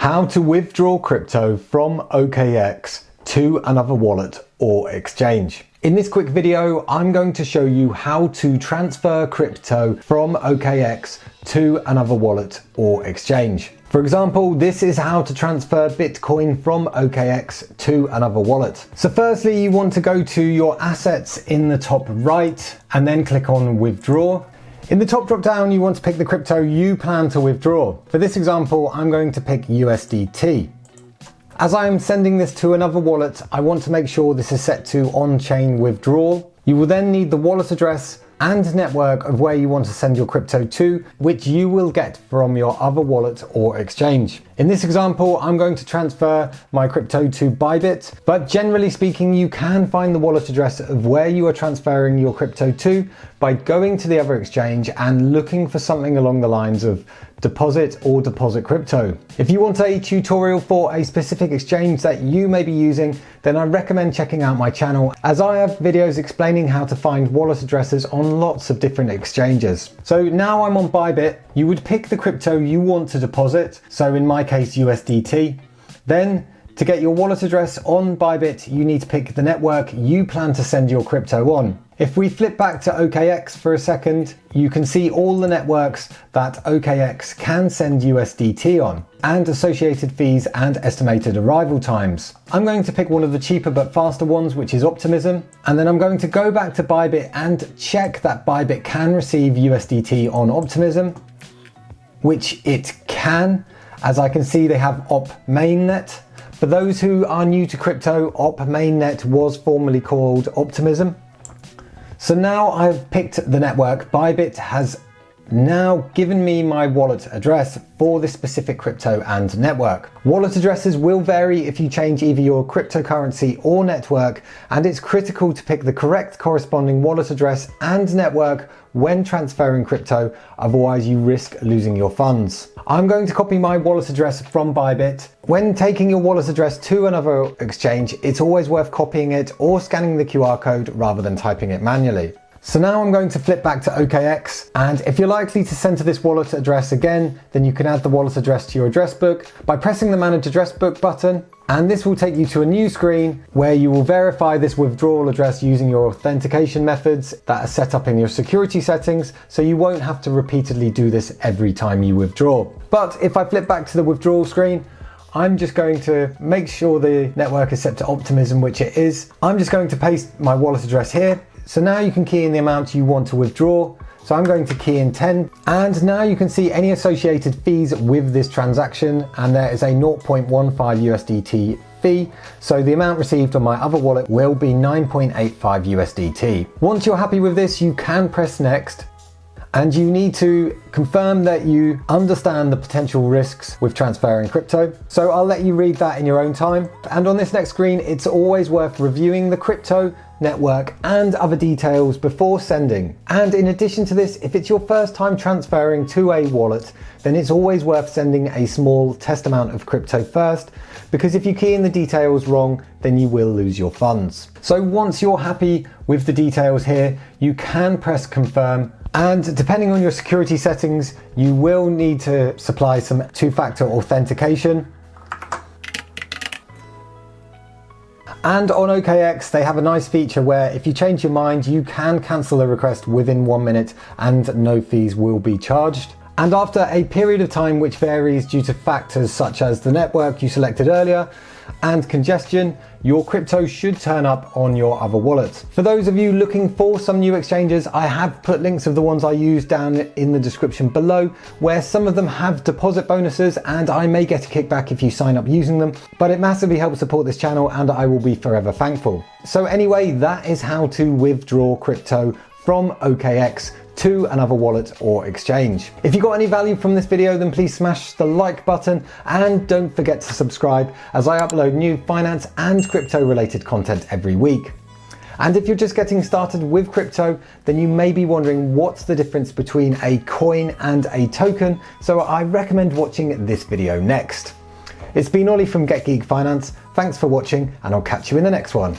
How to withdraw crypto from OKX to another wallet or exchange. In this quick video, I'm going to show you how to transfer crypto from OKX to another wallet or exchange. For example, this is how to transfer Bitcoin from OKX to another wallet. So firstly, you want to go to your assets in the top right and then click on withdraw. In the top drop down, you want to pick the crypto you plan to withdraw. For this example, I'm going to pick USDT. As I am sending this to another wallet, I want to make sure this is set to on-chain withdrawal. You will then need the wallet address and network of where you want to send your crypto to, which you will get from your other wallet or exchange. In this example, I'm going to transfer my crypto to Bybit, but generally speaking, you can find the wallet address of where you are transferring your crypto to by going to the other exchange and looking for something along the lines of deposit or deposit crypto. If you want a tutorial for a specific exchange that you may be using, then I recommend checking out my channel, as I have videos explaining how to find wallet addresses on lots of different exchanges. So now I'm on Bybit. You would pick the crypto you want to deposit, so in my case USDT. Then to get your wallet address on Bybit, you need to pick the network you plan to send your crypto on. If we flip back to OKX for a second, you can see all the networks that OKX can send USDT on, and associated fees and estimated arrival times. I'm going to pick one of the cheaper but faster ones, which is Optimism, and then I'm going to go back to Bybit and check that Bybit can receive USDT on Optimism, which it can. As I can see, they have Op Mainnet. For those who are new to crypto, Op Mainnet was formerly called Optimism. So now I've picked the network. Bybit has now given me my wallet address for this specific crypto and network. Wallet addresses will vary if you change either your cryptocurrency or network, and it's critical to pick the correct corresponding wallet address and network when transferring crypto, otherwise you risk losing your funds. I'm going to copy my wallet address from Bybit. When taking your wallet address to another exchange, it's always worth copying it or scanning the QR code rather than typing it manually. So now I'm going to flip back to OKX, and if you're likely to send to this wallet address again, then you can add the wallet address to your address book by pressing the Manage Address Book button, and this will take you to a new screen where you will verify this withdrawal address using your authentication methods that are set up in your security settings, so you won't have to repeatedly do this every time you withdraw. But if I flip back to the withdrawal screen, I'm just going to make sure the network is set to Optimism, which it is. I'm just going to paste my wallet address here. So now you can key in the amount you want to withdraw. So I'm going to key in 10, and now you can see any associated fees with this transaction, and there is a 0.15 USDT fee. So the amount received on my other wallet will be 9.85 USDT. Once you're happy with this, you can press next. And you need to confirm that you understand the potential risks with transferring crypto. So I'll let you read that in your own time. And on this next screen, it's always worth reviewing the crypto, network, and other details before sending. And in addition to this, if it's your first time transferring to a wallet, then it's always worth sending a small test amount of crypto first, because if you key in the details wrong, then you will lose your funds. So once you're happy with the details here, you can press confirm. And depending on your security settings, you will need to supply some two-factor authentication. And on OKX, they have a nice feature where if you change your mind, you can cancel a request within 1 minute and no fees will be charged. And after a period of time which varies due to factors such as the network you selected earlier and congestion, your crypto should turn up on your other wallet. For those of you looking for some new exchanges, I have put links of the ones I use down in the description below, where some of them have deposit bonuses, and I may get a kickback if you sign up using them, but it massively helps support this channel and I will be forever thankful. So anyway, that is how to withdraw crypto from OKX to another wallet or exchange. If you got any value from this video, then please smash the like button and don't forget to subscribe, as I upload new finance and crypto related content every week. And if you're just getting started with crypto, then you may be wondering what's the difference between a coin and a token, so I recommend watching this video next. It's been Ollie from Get Geek Finance. Thanks for watching, and I'll catch you in the next one.